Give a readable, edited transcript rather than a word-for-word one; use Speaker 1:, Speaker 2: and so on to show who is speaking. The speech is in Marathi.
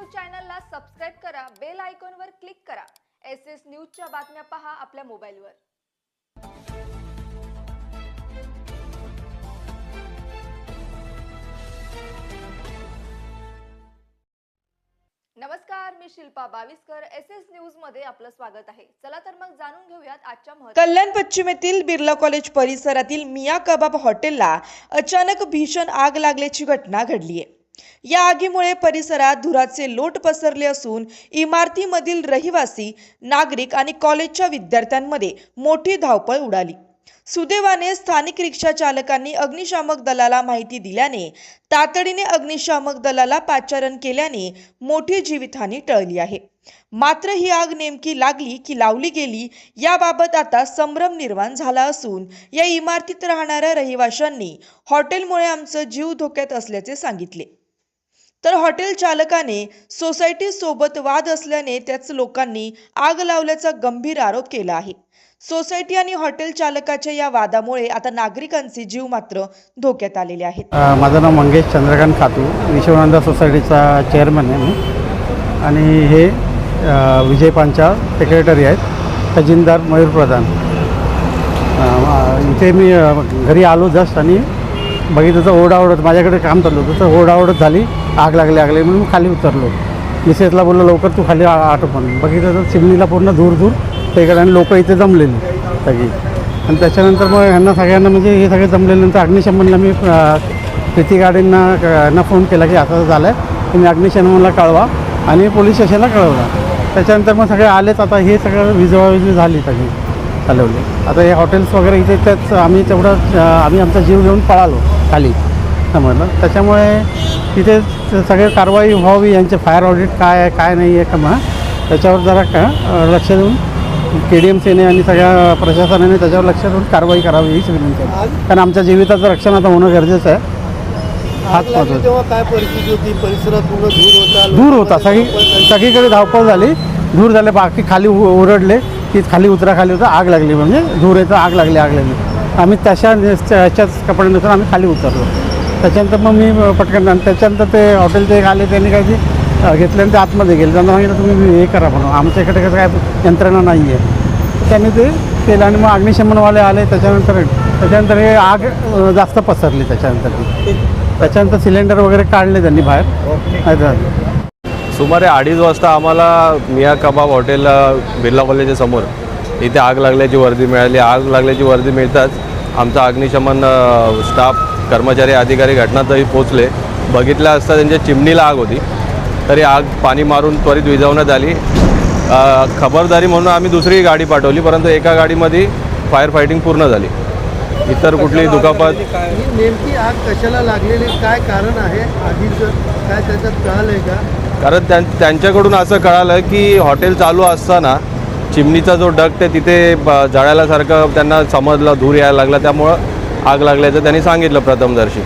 Speaker 1: चॅनलला सबस्क्राइब करा, बेल आयकॉनवर क्लिक करा। एसएस न्यूजच्या बातम्या पहा आपल्या मोबाईलवर। नमस्कार, मी शिल्पा बाविस्कर। एसएस न्यूज मध्ये आपलं स्वागत आहे। चला तर मग जाणून घेऊयात आजच्या
Speaker 2: कल्याण पश्चिमेतील बिर्ला कॉलेज परिसरातील मिया कबाब हॉटेलला अचानक भीषण आग लागल्याची घटना घडली आहे। या आगीमुळे परिसरात धुराचे लोट पसरले असून इमारतीमधील रहिवासी, नागरिक आणि कॉलेजच्या विद्यार्थ्यांमध्ये मोठी धावपळ उडाली। सुदैवाने स्थानिक रिक्षा चालकांनी अग्निशामक दलाला माहिती दिल्याने तातडीने अग्निशामक दलाला पाचारण केल्याने मोठी जीवितहानी टळली आहे। मात्र ही आग नेमकी लागली की लावली गेली याबाबत आता संभ्रम निर्माण झाला असून या इमारतीत राहणाऱ्या रहिवाशांनी हॉटेलमुळे आमचा जीव धोक्यात असल्याचे सांगितले। तर हॉटेल चालकाने सोसायटी सोबत वाद असल्याने त्याच लोकांनी आग लावल्याचा गंभीर आरोप केला आहे। सोसायटी आणि हॉटेल चालकाच्या या वादामुळे आता नागरिकांचे जीव मात्र धोक्यात आलेले आहेत।
Speaker 3: माझं नाव मंगेश चंद्रकांत खातू, विश्वानंद सोसायटीचा चेअरमन आहे मी आणि हे विजय पांचा सेक्रेटरी आहेत, खजिनदार मयूर प्रधान। इथे मी घरी आलो जस्ट आणि बघितलं तर ओरडाओरड, माझ्याकडे काम चालू होतं तर ओरडाओरड झाली, आग लागली म्हणून खाली उतरलो। मिसेसला बोललो लवकर तू खाली आटो पण, बघितलं तर चिमणीला पूर्ण दूर त्याकडे आणि लोक इथे जमलेली सगळी। आणि त्याच्यानंतर मग ह्यांना सगळ्यांना म्हणजे हे सगळे जमलेल्यानंतर अग्निशमनला मी प्रीती गार्डनना फोन केला की असं झालं आहे, तुम्ही अग्निशमनला कळवा आणि पोलीस स्टेशनला कळवला। त्याच्यानंतर मग सगळे आलेच, आता हे सगळं विजवाविजवी झाली सगळी चालवली। आता हे हॉटेल्स वगैरे इथे त्याच आम्ही आमचा जीव घेऊन पळालो खाली, समजलं। त्याच्यामुळे तिथे सगळे कारवाई व्हावी, यांचे फायर ऑडिट काय आहे काय नाही आहे का मग त्याच्यावर जरा लक्ष देऊन KDMCने आणि सगळ्या प्रशासनाने त्याच्यावर लक्ष देऊन कारवाई करावी हीच विनंती आहे, कारण आमच्या जीविताचं रक्षण आता होणं गरजेचं आहे। हाच महत्त्वाचा।
Speaker 4: तेव्हा काय परिस्थिती होती, परिसरात पूर्ण
Speaker 3: धूर होता, सगळीकडे धावपळ झाली, धूर झाले, बाकी खाली ओरडले की खाली उतरा, आग लागली, म्हणजे धूर येतं, आग लागली। आम्ही त्याच्याच कपड्यानुसार आम्ही खाली उतरलो। त्याच्यानंतर मग मी पटकन, त्याच्यानंतर ते हॉटेलचे एक आले, त्यांनी काय घेतले आणि ते आतमध्ये गेले। त्यांना सांगितलं तुम्ही हे करा म्हणून, आमच्या इकडे कसं काय यंत्रणा नाही आहे। त्यांनी ते केलं आणि मग अग्निशमनवाले आले। त्याच्यानंतर हे आग जास्त पसरली। त्याच्यानंतर सिलेंडर वगैरे काढले त्यांनी बाहेर।
Speaker 5: सुमारे 2:30 वाजता आम्हाला मिया कबाब हॉटेल बिर्ला कॉलेजच्या समोर इथे आग लागल्याची वर्दी मिळाली। आग लागल्याची वर्दी मिळताच आमचा अग्निशमन स्टाफ, कर्मचारी, अधिकारी घटनास्थळी पोहोचले। बघितलं असता त्यांच्या चिमणीला आग होती, तरी आग पाणी मारून त्वरित विझवण्यात आली। खबरदारी म्हणून आम्ही दुसरी गाडी पाठवली, परंतु एका गाडीमध्ये फायर फायटिंग पूर्ण झाली। इतर कुठलीही दुखापत
Speaker 4: नेमकी आग कशाला लागलेली, काय कारण आहे आधीचं काय त्याच्यात कळालं आहे का?
Speaker 5: कारण त्यांच्याकडून असं कळालं की हॉटेल चालू असताना चिमणीचा जो डक्ट आहे तिथे जळाल्यासारखं त्यांना समजलं, धूर यायला लागला, त्यामुळं आग लागल्याचं त्यांनी सांगितलं प्रथमदर्शी।